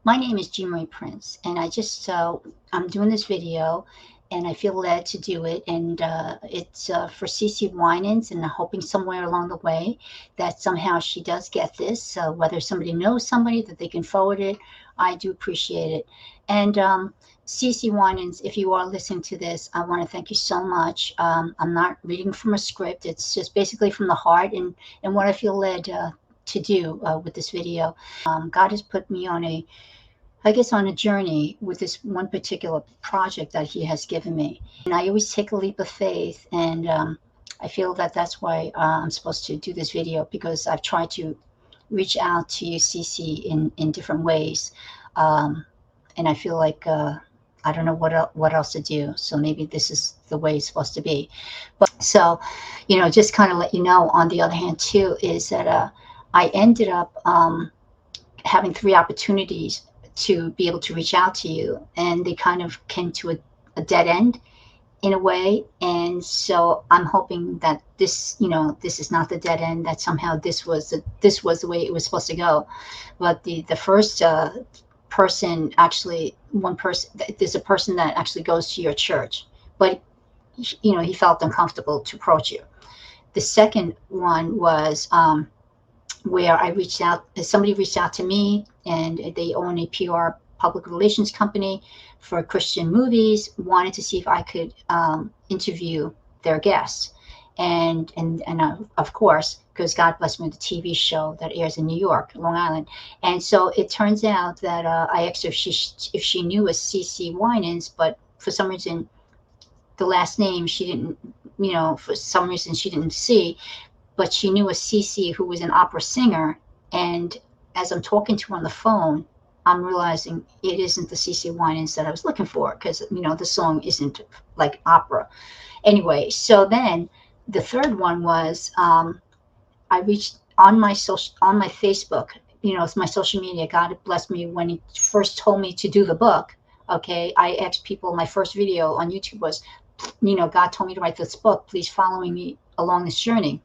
My name is Jean Marie Prince, and I'm doing this video, and I feel led to do it, and it's for Cece Winans, and I'm hoping somewhere along the way that somehow she does get this. Whether somebody knows somebody that they can forward it, I do appreciate it. And Cece Winans, if you are listening to this, I want to thank you so much. I'm not reading from a script; it's just basically from the heart and what I feel led to do with this video. God has put me on on a journey with this one particular project that he has given me. And I always take a leap of faith. And I feel that that's why I'm supposed to do this video, because I've tried to reach out to you, Cece, in different ways. And I feel like I don't know what else to do. So maybe this is the way it's supposed to be. But so, just kind of let you know, on the other hand, too, is that I ended up having three opportunities to be able to reach out to you, and they kind of came to a dead end in a way. And so I'm hoping that this is not the dead end, that somehow this was the way it was supposed to go. But the first person, actually, one person, there's a person that actually goes to your church, but he felt uncomfortable to approach you. The second one was where somebody reached out to me, and they own a PR public relations company for Christian movies, wanted to see if I could interview their guests. And of course, because God blessed me with a TV show that airs in New York, Long Island. And so it turns out that I asked her if she knew a Cece Winans, but for some reason, the last name she didn't, for some reason she didn't see, but she knew a Cece who was an opera singer. And as I'm talking to her on the phone, I'm realizing it isn't the Cece Winans that I was looking for, because the song isn't like opera. Anyway, so then the third one was I reached on my Facebook, it's my social media. God blessed me when he first told me to do the book. Okay, I asked people. My first video on YouTube was, God told me to write this book. Please follow me along this journey.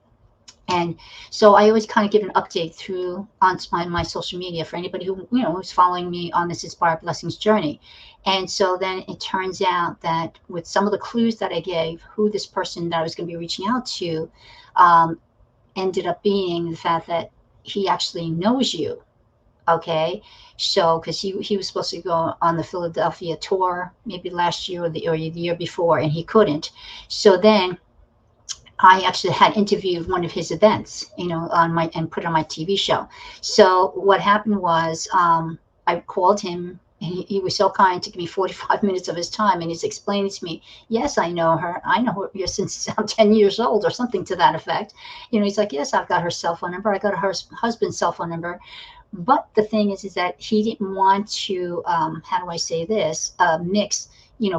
And so I always kind of give an update through on my social media for anybody who's following me on this Inspired Blessings journey. And so then it turns out that with some of the clues that I gave, who this person that I was going to be reaching out to ended up being the fact that he actually knows you. Okay, so because he was supposed to go on the Philadelphia tour maybe last year or the year before, and he couldn't. So then I actually had interviewed one of his events, and put on my TV show. So what happened was, I called him. And he was so kind to give me 45 minutes of his time, and he's explaining to me, yes, I know her. I know her since I'm 10 years old, or something to that effect. He's like, yes, I've got her cell phone number. I got her husband's cell phone number. But the thing is that he didn't want to, how do I say this, mix,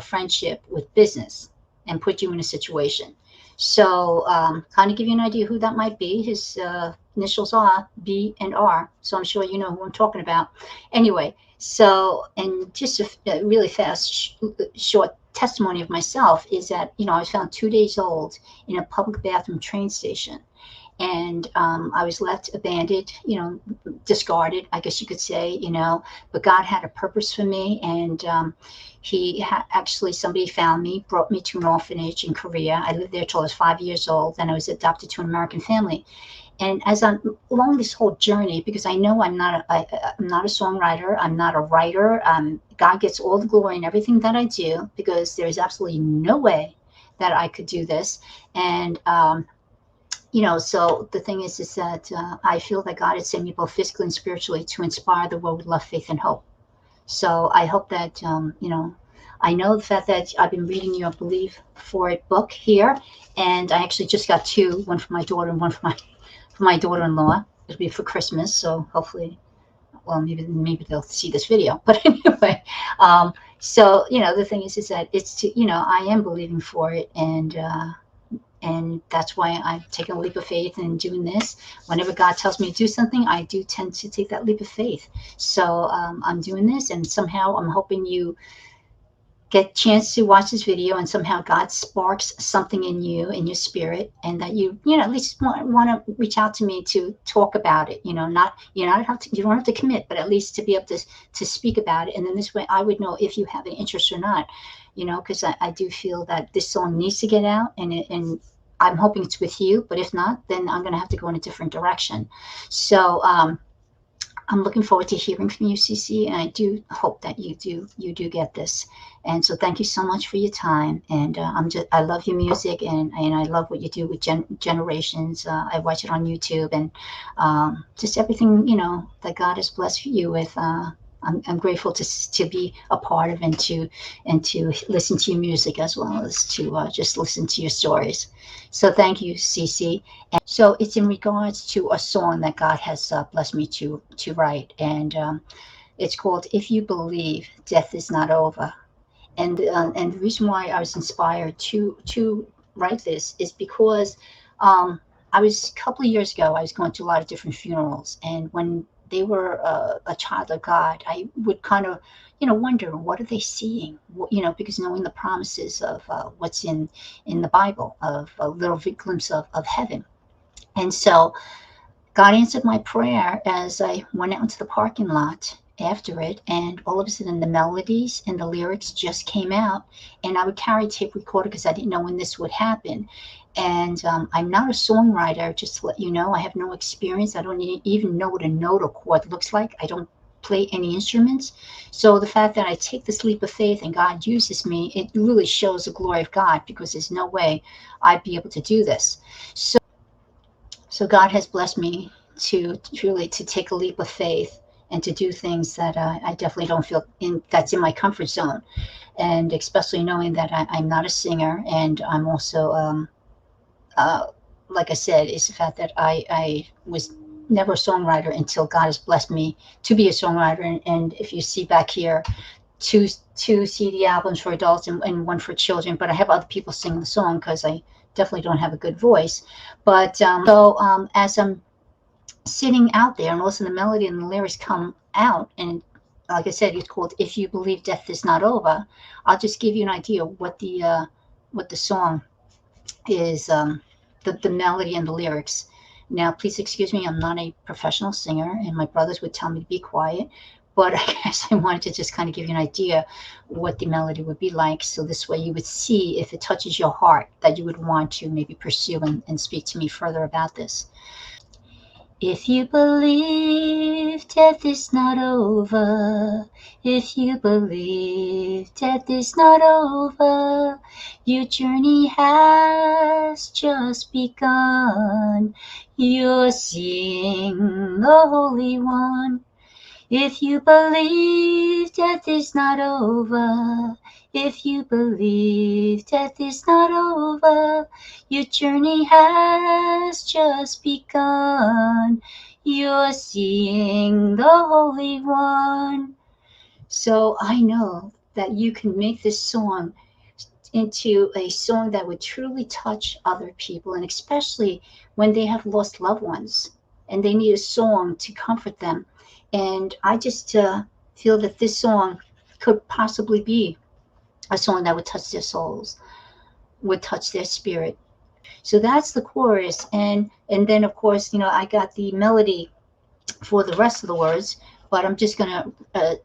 friendship with business and put you in a situation. So kind of give you an idea who that might be. His initials are B and R. So I'm sure you know who I'm talking about. Anyway, so, and just a really fast, short testimony of myself is that, I was found 2 days old in a public bathroom train station. And I was left abandoned, discarded, I guess you could say, but God had a purpose for me. And actually, somebody found me, brought me to an orphanage in Korea. I lived there till I was 5 years old, and I was adopted to an American family. And as I'm along this whole journey, because I know I'm not a songwriter, I'm not a writer. God gets all the glory in everything that I do, because there is absolutely no way that I could do this. And so the thing is that I feel that God has sent me both physically and spiritually to inspire the world with love, faith, and hope. So I hope that, I know the fact that I've been reading your Believe for It book here, and I actually just got two, one for my daughter and one for my daughter-in-law. It'll be for Christmas, so hopefully, well, maybe they'll see this video. But anyway, so, the thing is that it's I am believing for it, and that's why I've taken a leap of faith in doing this. Whenever God tells me to do something, I do tend to take that leap of faith. So I'm doing this, and somehow I'm hoping you get a chance to watch this video and somehow God sparks something in you, in your spirit, and that you at least want to reach out to me to talk about it. Not you don't have to commit, but at least to be able to speak about it. And then this way I would know if you have an interest or not, because I do feel that this song needs to get out, and I'm hoping it's with you, but if not, then I'm going to have to go in a different direction. So I'm looking forward to hearing from you, Cece, and I do hope that you do get this. And so thank you so much for your time. And I love your music, and I love what you do with Generations. I watch it on YouTube, and just everything that God has blessed you with. I'm grateful to be a part of, and to listen to your music, as well as to just listen to your stories. So thank you, Cece. So it's in regards to a song that God has blessed me to write, and it's called "If You Believe Death Is Not Over." And the reason why I was inspired to write this is because I was, a couple of years ago, I was going to a lot of different funerals, and when they were a child of God, I would kind of wonder, what are they seeing? Because knowing the promises of what's in the Bible, of a little glimpse of heaven. And so God answered my prayer as I went out into the parking lot after it, and all of a sudden the melodies and the lyrics just came out. And I would carry a tape recorder because I didn't know when this would happen. And I'm not a songwriter, just to let you know. I have no experience. I don't even know what a note or chord looks like. I don't play any instruments. So the fact that I take this leap of faith and God uses me, it really shows the glory of God, because there's no way I'd be able to do this. So God has blessed me to truly to take a leap of faith and to do things that I definitely don't feel that's in my comfort zone, and especially knowing that I'm not a singer, and I'm also like I said, it's the fact that I was never a songwriter until God has blessed me to be a songwriter. And if you see back here, two CD albums for adults and one for children, but I have other people sing the song because I definitely don't have a good voice. But as I'm sitting out there, and also the melody and the lyrics come out, and like I said, it's called "If You Believe Death Is Not Over." I'll just give you an idea of what the song is, the melody and the lyrics. Now, please excuse me, I'm not a professional singer, and my brothers would tell me to be quiet, but I guess I wanted to just kind of give you an idea what the melody would be like, so this way you would see if it touches your heart, that you would want to maybe pursue and speak to me further about this. If you believe death is not over, if you believe death is not over, your journey has just begun. You're seeing the Holy One. If you believe death is not over, if you believe death is not over, your journey has just begun. You're seeing the Holy One. So I know that you can make this song into a song that would truly touch other people, and especially when they have lost loved ones and they need a song to comfort them. And I just feel that this song could possibly be a song that would touch their souls, would touch their spirit. So that's the chorus, and then of course I got the melody for the rest of the words, but I'm just gonna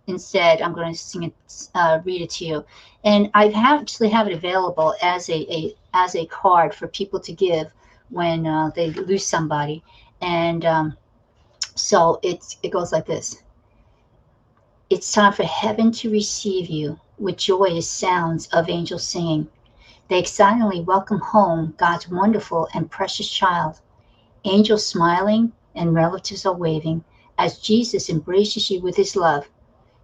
instead I'm gonna sing it, read it to you, and I actually have it available as a card for people to give when they lose somebody, and so it goes like this. It's time for heaven to receive you with joyous sounds of angels singing. They excitedly welcome home God's wonderful and precious child. Angels smiling and relatives are waving as Jesus embraces you with his love.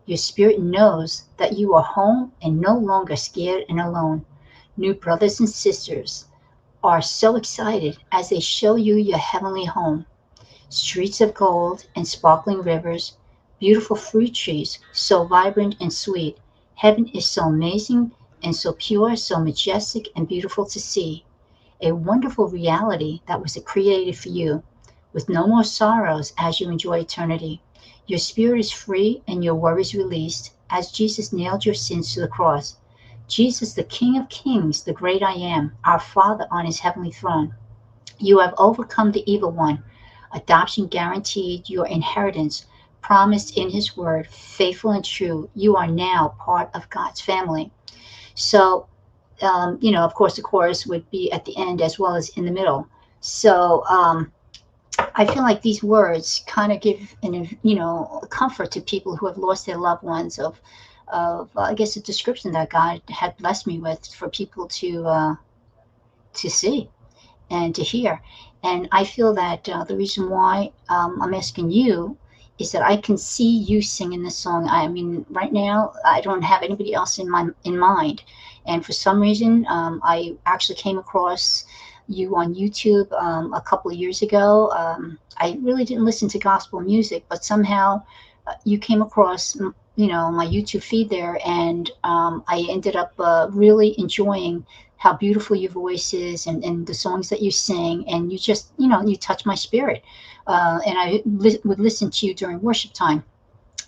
Your spirit knows that you are home and no longer scared and alone. New brothers and sisters are so excited as they show you your heavenly home. Streets of gold and sparkling rivers, beautiful fruit trees so vibrant and sweet. Heaven is so amazing and so pure, so majestic and beautiful to see. A wonderful reality that was created for you, with no more sorrows as you enjoy eternity. Your spirit is free and your worries released as Jesus nailed your sins to the cross. Jesus, the King of Kings, the great I am, our Father on his heavenly throne. You have overcome the evil one. Adoption guaranteed, your inheritance promised in his word, faithful and true. You are now part of God's family. So, of course, the chorus would be at the end as well as in the middle. So, I feel like these words kind of give comfort to people who have lost their loved ones. Of I guess a description that God had blessed me with for people to see and to hear. And I feel that the reason why I'm asking you is that I can see you singing this song. I mean, right now I don't have anybody else in mind, and for some reason I actually came across you on YouTube a couple of years ago. I really didn't listen to gospel music, but somehow you came across my YouTube feed there, and I ended up really enjoying how beautiful your voice is, and the songs that you sing, and you just you touch my spirit, and I would listen to you during worship time.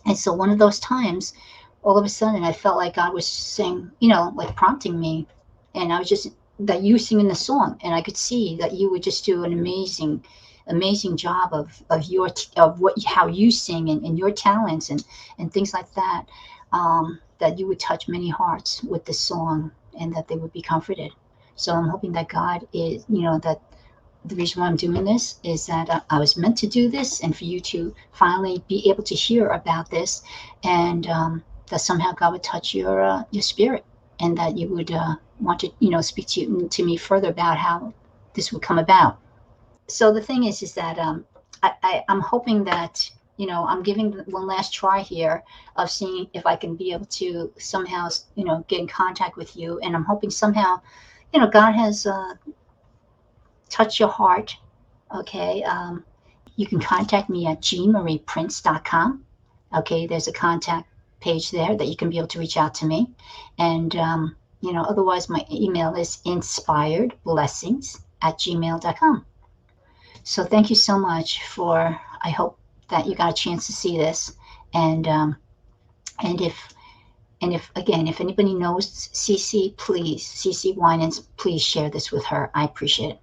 And so one of those times, all of a sudden I felt like God was saying, like prompting me, and I was just that you singing the song, and I could see that you would just do an amazing job of how you sing, and your talents, and things like that, that you would touch many hearts with this song, and that they would be comforted. So I'm hoping that God is, that the reason why I'm doing this is that I was meant to do this, and for you to finally be able to hear about this, and that somehow God would touch your spirit, and that you would want to speak to me further about how this would come about. So the thing is that I'm hoping that I'm giving one last try here of seeing if I can be able to somehow get in contact with you, and I'm hoping somehow God has touched your heart. Okay, you can contact me at gmarieprince.com. Okay, there's a contact page there that you can be able to reach out to me, and otherwise my email is inspiredblessings@gmail.com. So thank you so much I hope that you got a chance to see this. And and if again, if anybody knows Cece, please, Cece Winans, please share this with her. I appreciate it.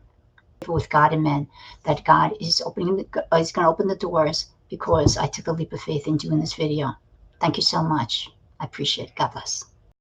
With God and men, that God is is going to open the doors, because I took a leap of faith in doing this video. Thank you so much. I appreciate it. God bless.